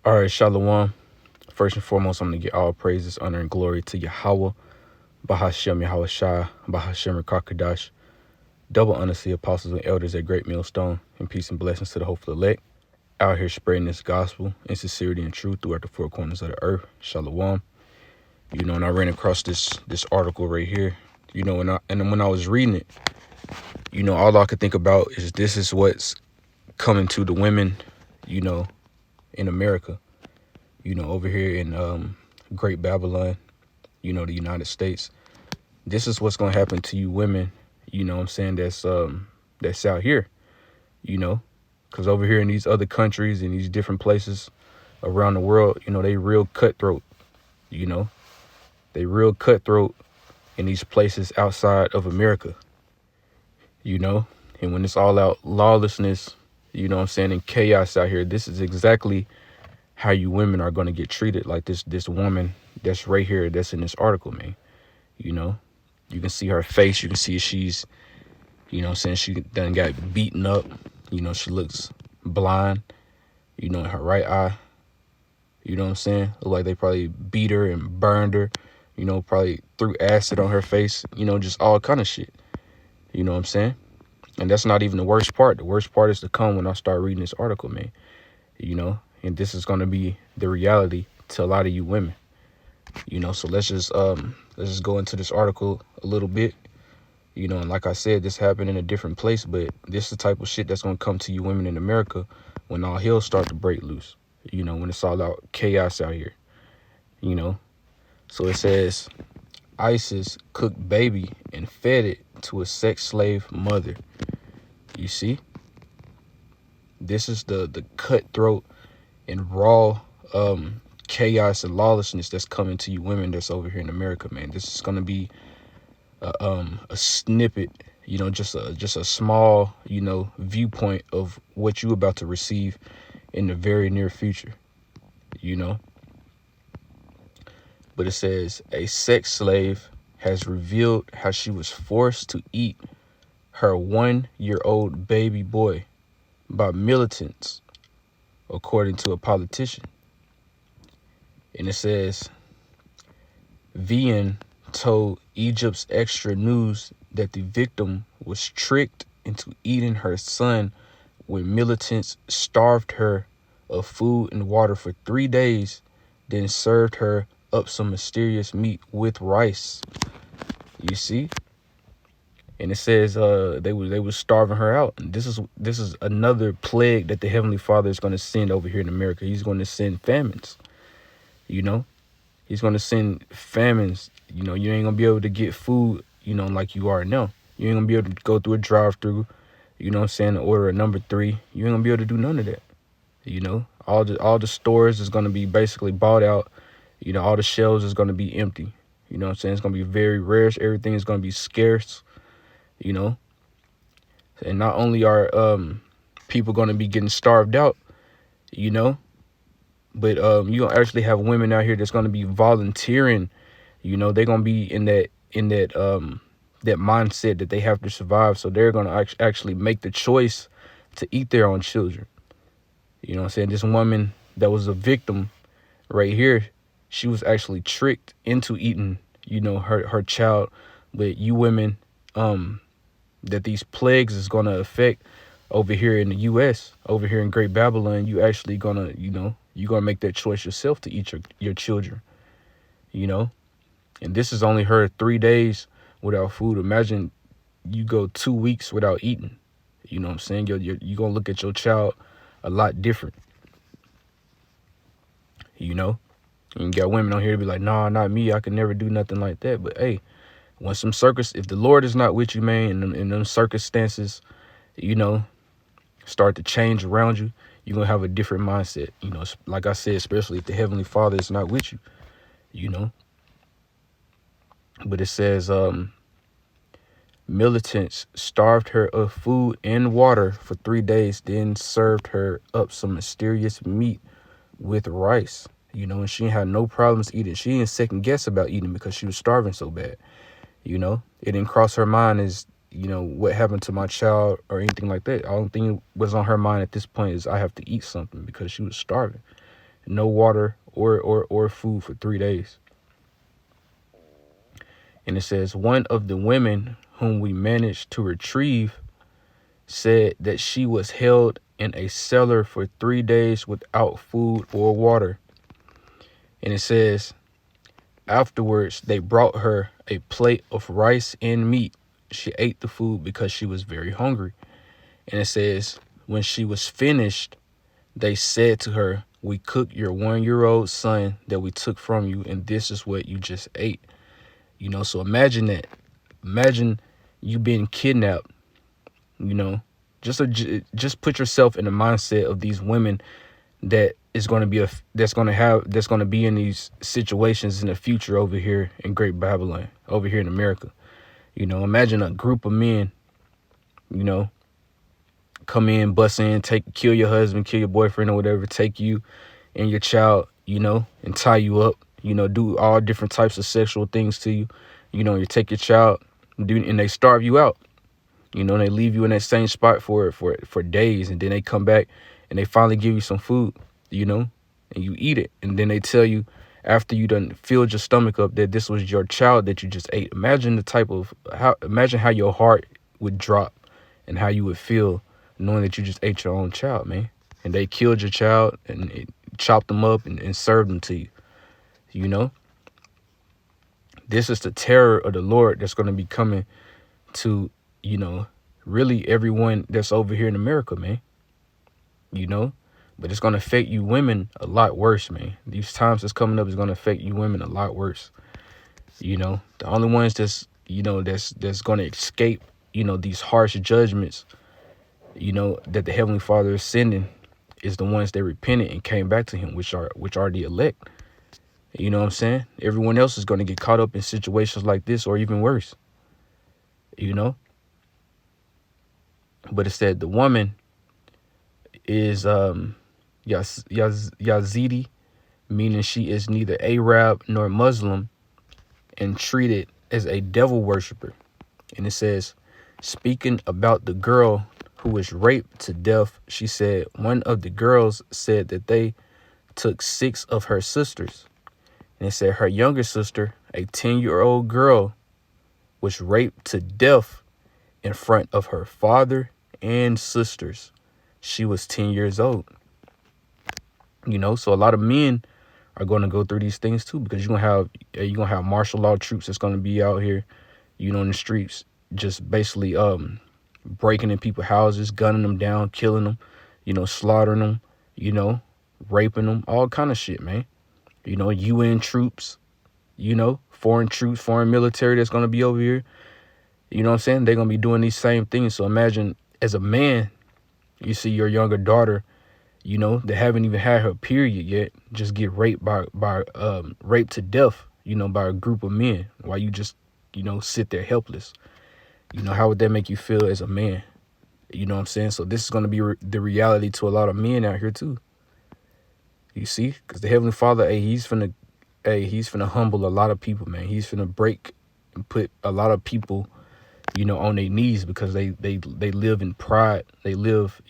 All right, Shalom. First and foremost, I'm going to get all praises, honor, and glory to Yahweh, Bahashem Yahweh Shai, Bahashem Rakakadash. Double honor to the apostles and elders at Great Millstone, and peace and blessings to the hopeful elect. Out here spreading this gospel in sincerity and truth throughout the four corners of the earth. Shalom. And I ran across this article right here. When I was reading it, all I could think about is this is what's coming to the women, in America. Over here in Great Babylon, the United States. This is what's gonna happen to you women, what I'm saying, that's out here, because over here in these other countries and these different places around the world, they real cutthroat, they real cutthroat in these places outside of America, and when it's all out lawlessness, what I'm saying, and chaos out here, this is exactly how you women are going to get treated, like this woman that's right here, that's in this article, man. You can see her face, you can see she's, she done got beaten up, she looks blind, in her right eye, what I'm saying, look like they probably beat her and burned her, probably threw acid on her face, just all kind of shit, what I'm saying. And that's not even the worst part. The worst part is to come when I start reading this article, man, and this is going to be the reality to a lot of you women, so let's just go into this article a little bit, and like I said, this happened in a different place, but this is the type of shit that's going to come to you women in America when all hell start to break loose, when it's all out chaos out here, so it says ISIS cooked baby and fed it to a sex slave mother. You see, this is the cutthroat and raw chaos and lawlessness that's coming to you women that's over here in America, man. This is going to be a snippet, just a small, viewpoint of what you about to receive in the very near future, But it says a sex slave has revealed how she was forced to eat her 1-year-old baby boy by militants, according to a politician. And it says VN told Egypt's Extra News that the victim was tricked into eating her son when militants starved her of food and water for 3 days, then served her up some mysterious meat with rice. You see? And it says they was starving her out. And this is another plague that the Heavenly Father is going to send over here in America. He's going to send famines. He's going to send famines. You ain't going to be able to get food, like you are now. You ain't going to be able to go through a drive-through, and order a number 3. You ain't going to be able to do none of that. All the stores is going to be basically bought out. All the shelves is going to be empty. It's going to be very rare. Everything is going to be scarce, and not only are people going to be getting starved out, but you gonna actually have women out here that's gonna be volunteering. They're gonna be in that that mindset that they have to survive. So they're gonna actually make the choice to eat their own children. What I'm saying? This woman that was a victim right here, she was actually tricked into eating, her child. But you women, that these plagues is gonna affect over here in the U.S., over here in Great Babylon, you actually gonna, you're gonna make that choice yourself to eat your children, and this is only her 3 days without food. Imagine you go 2 weeks without eating. What I'm saying? You're gonna look at your child a lot different. And you got women on here to be like, nah, not me, I can never do nothing like that. But hey, if the Lord is not with you, man, in them circumstances, start to change around you, you're going to have a different mindset. Like I said, especially if the Heavenly Father is not with you, But it says militants starved her of food and water for 3 days, then served her up some mysterious meat with rice. And she had no problems eating. She didn't second guess about eating because she was starving so bad. It didn't cross her mind as, what happened to my child or anything like that. I don't think it was on her mind at this point is I have to eat something because she was starving. no water or food for 3 days. And it says, one of the women whom we managed to retrieve said that she was held in a cellar for 3 days without food or water. And it says, afterwards, they brought her a plate of rice and meat. She ate the food because she was very hungry. And it says, when she was finished, they said to her, we cooked your 1-year-old son that we took from you, and this is what you just ate. So imagine that. Imagine you being kidnapped, just put yourself in the mindset of these women that is going to be that's going to be in these situations in the future over here in Great Babylon, over here in America. Imagine a group of men, come in, bust in, kill your husband, kill your boyfriend or whatever, take you and your child, and tie you up, do all different types of sexual things to you. You take your child, and they starve you out. They leave you in that same spot for days, and then they come back and they finally give you some food, and you eat it. And then they tell you after you done filled your stomach up that this was your child that you just ate. Imagine how your heart would drop and how you would feel knowing that you just ate your own child, man. And they killed your child and chopped them up and served them to you. This is the terror of the Lord that's going to be coming to, really everyone that's over here in America, man. But it's going to affect you women a lot worse, man. These times that's coming up is going to affect you women a lot worse. The only ones that's going to escape, these harsh judgments, that the Heavenly Father is sending is the ones that repented and came back to him, which are the elect. You know what I'm saying? Everyone else is going to get caught up in situations like this or even worse. But it said the woman is Yazidi, meaning she is neither Arab nor Muslim and treated as a devil worshiper. And it says, speaking about the girl who was raped to death, she said one of the girls said that they took 6 of her sisters. And it said her younger sister, a 10-year-old girl, was raped to death in front of her father and sisters. She was 10 years old. So a lot of men are going to go through these things too, because you're going to have martial law troops that's going to be out here, in the streets, just basically breaking in people's houses, gunning them down, killing them, slaughtering them, raping them, all kind of shit, man. UN troops, foreign troops, foreign military that's going to be over here. You know what I'm saying? They're going to be doing these same things. So imagine as a man, you see your younger daughter, that haven't even had her period yet, just get raped raped to death, by a group of men while you just, sit there helpless. How would that make you feel as a man? You know what I'm saying? So this is going to be the reality to a lot of men out here too. You see? Because the Heavenly Father, he's finna humble a lot of people, man. He's finna break and put a lot of people, on their knees because they live in pride. They live,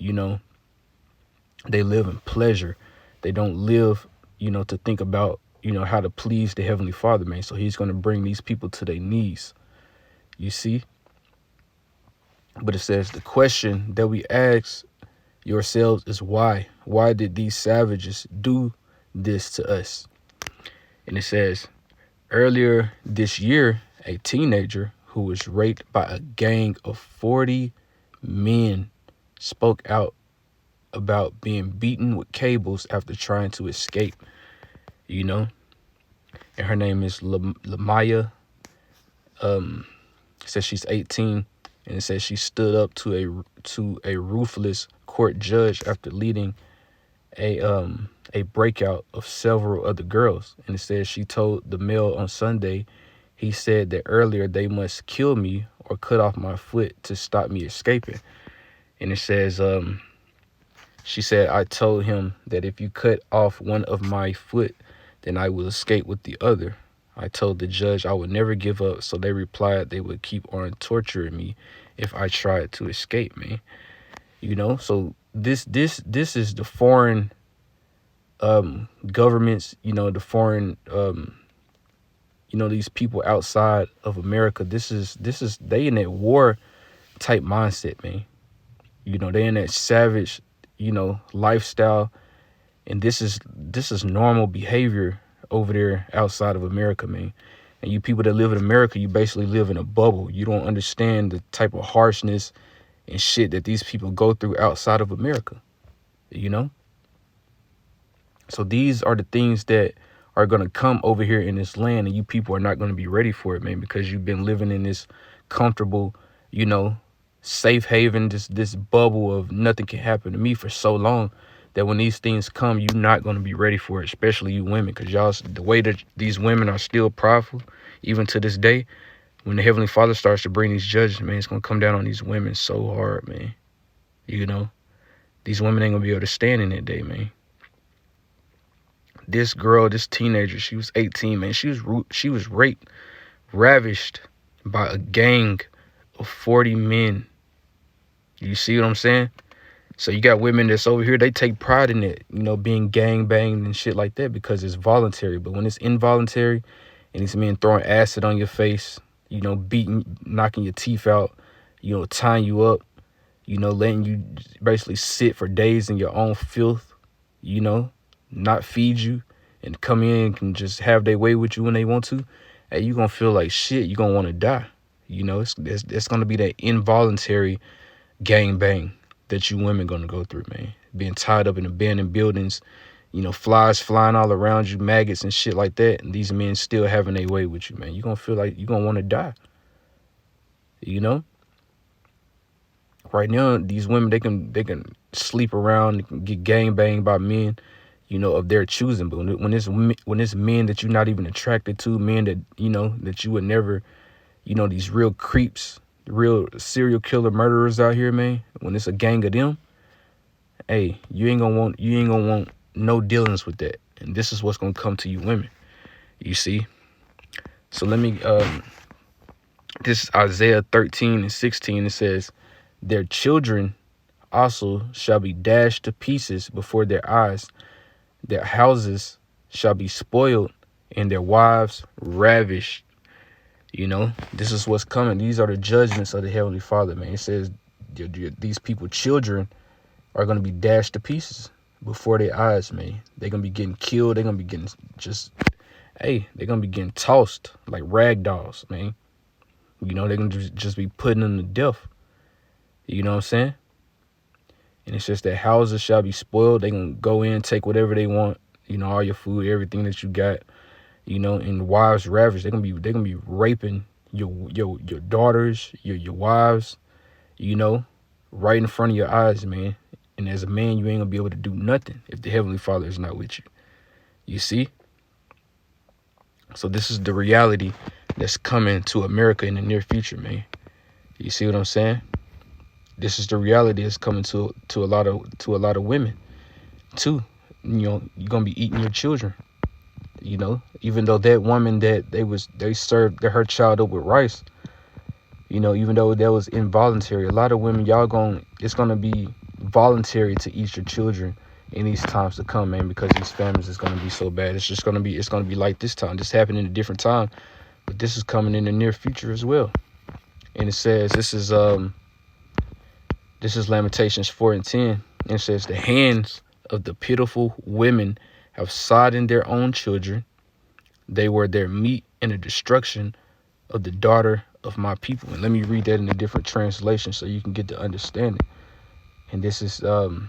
they live in pleasure. They don't live, to think about, how to please the Heavenly Father, man. So he's going to bring these people to their knees. You see? But it says the question that we ask yourselves is why? Why did these savages do this to us? And it says, earlier this year, a teenager who was raped by a gang of 40 men spoke out about being beaten with cables after trying to escape, and her name is Lamaya. Says she's 18, and it says she stood up to a ruthless court judge after leading a breakout of several other girls. And it says she told the male on Sunday, he said that earlier they must kill me or cut off my foot to stop me escaping. And it says she said, I told him that if you cut off one of my foot, then I will escape with the other. I told the judge I would never give up, so they replied they would keep on torturing me if I tried to escape me. So this is the foreign governments, the foreign, these people outside of America. This is they in that war type mindset, man. They in that savage, lifestyle, and this is normal behavior over there outside of America, man. And you people that live in America, you basically live in a bubble. You don't understand the type of harshness and shit that these people go through outside of America, So these are the things that are going to come over here in this land, and you people are not going to be ready for it, man, because you've been living in this comfortable, safe haven, this bubble of nothing can happen to me for so long that when these things come, you're not going to be ready for it, especially you women, because y'all, the way that these women are still prideful, even to this day, when the Heavenly Father starts to bring these judgments, man, it's going to come down on these women so hard, man. These women ain't going to be able to stand in that day, man. This girl, this teenager, she was 18, man. She was raped, ravished by a gang of 40 men. You see what I'm saying? So you got women that's over here, they take pride in it, being gang banged and shit like that because it's voluntary. But when it's involuntary and these men throwing acid on your face, beating, knocking your teeth out, tying you up, letting you basically sit for days in your own filth, not feed you and come in and can just have their way with you when they want to, hey, you're going to feel like shit. You're going to want to die. It's going to be that involuntary gang bang that you women going to go through, man. Being tied up in abandoned buildings, flies flying all around you, maggots and shit like that. And these men still having their way with you, man. You're going to feel like you're going to want to die. Right now, these women, they can sleep around, they can get gang banged by men, of their choosing. But when it's men that you're not even attracted to, men that, that you would never, these real creeps, real serial killer murderers out here, man, when it's a gang of them, hey, you ain't gonna want no dealings with that. And this is what's gonna come to you women. You see? So let me, this is Isaiah 13:16. It says, their children also shall be dashed to pieces before their eyes. Their houses shall be spoiled and their wives ravished. This is what's coming. These are the judgments of the Heavenly Father, man. It says these people, children, are going to be dashed to pieces before their eyes, man. They're going to be getting killed. They're going to be getting they're going to be getting tossed like rag dolls, man. They're going to just be putting them to death. You know what I'm saying? And it's just that houses shall be spoiled. They going to go in, take whatever they want, all your food, everything that you got, and wives ravished. They're going to be raping your daughters, your wives, right in front of your eyes, man. And as a man, you ain't going to be able to do nothing if the Heavenly Father is not with you. You see? So this is the reality that's coming to America in the near future, man. You see what I'm saying? This is the reality that's coming to a lot of women too. You're gonna be eating your children. Even though that woman that they served her child up with rice. Even though that was involuntary, a lot of women, it's gonna be voluntary to eat your children in these times to come, man, because these famines is gonna be so bad. It's gonna be like this time. This happened in a different time, but this is coming in the near future as well. And it says this is Lamentations 4:10. And it says, the hands of the pitiful women have sodden their own children. They were their meat in the destruction of the daughter of my people. And let me read that in a different translation so you can get the understanding. And this is the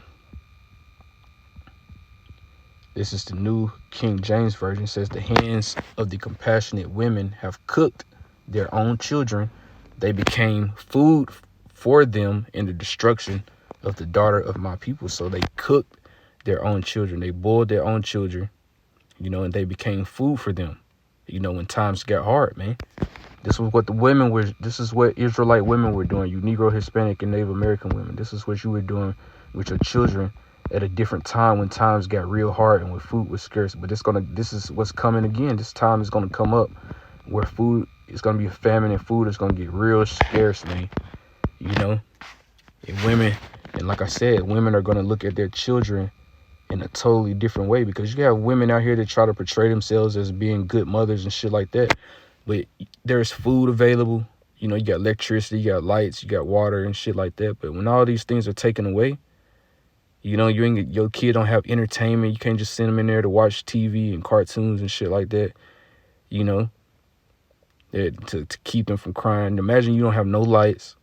New King James Version. It says, the hands of the compassionate women have cooked their own children. They became food for them in the destruction of the daughter of my people. So they cooked their own children. They boiled their own children, and they became food for them, when times got hard, man. This was what this is what Israelite women were doing. You Negro, Hispanic, and Native American women. This is what you were doing with your children at a different time when times got real hard and when food was scarce. But this is what's coming again. This time is going to come up where food is going to be a famine and food is going to get real scarce, man. And women, and like I said, women are going to look at their children in a totally different way, because you have women out here that try to portray themselves as being good mothers and shit like that. But there's food available. You know, you got electricity, you got lights, you got water and shit like that. But when all these things are taken away, you know, your kid don't have entertainment. You can't just send them in there to watch TV and cartoons and shit like that. You know, to keep them from crying. Imagine you don't have no lights.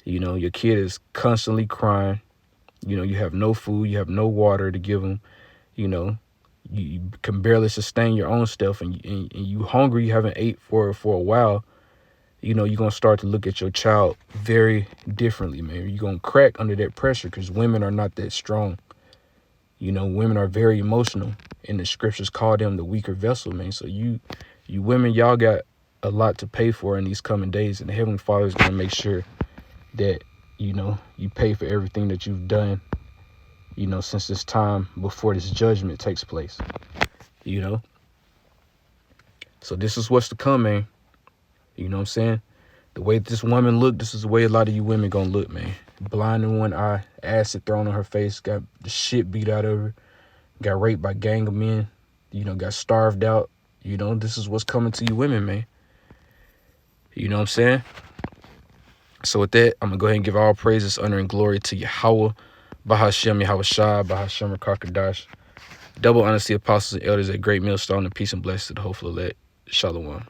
You know, your kid is constantly crying. You know, you have no food, you have no water to give them. You know, you can barely sustain your own stuff, and you hungry, you haven't ate for a while. You know, you're going to start to look at your child very differently, man. You're going to crack under that pressure, because women are not that strong. You know, women are very emotional, and the scriptures call them the weaker vessel, man. So you women, y'all got a lot to pay for in these coming days, and the Heavenly Father is going to make sure that, you know, you pay for everything that you've done, you know, since this time before this judgment takes place, you know. So this is what's to come, man. You know what I'm saying? The way this woman looked, this is the way a lot of you women gonna look, man. Blind in one eye, acid thrown on her face, got the shit beat out of her, got raped by a gang of men, you know, got starved out. You know, this is what's coming to you women, man. You know what I'm saying? So with that, I'm gonna go ahead and give all praises, honor, and glory to Yahweh, Bahashem, Yahweh Shai, Bahashem, Rakakadash. Double honor to the apostles and elders at Great Millstone, and peace and blessings to the hopeful elect. Shalom.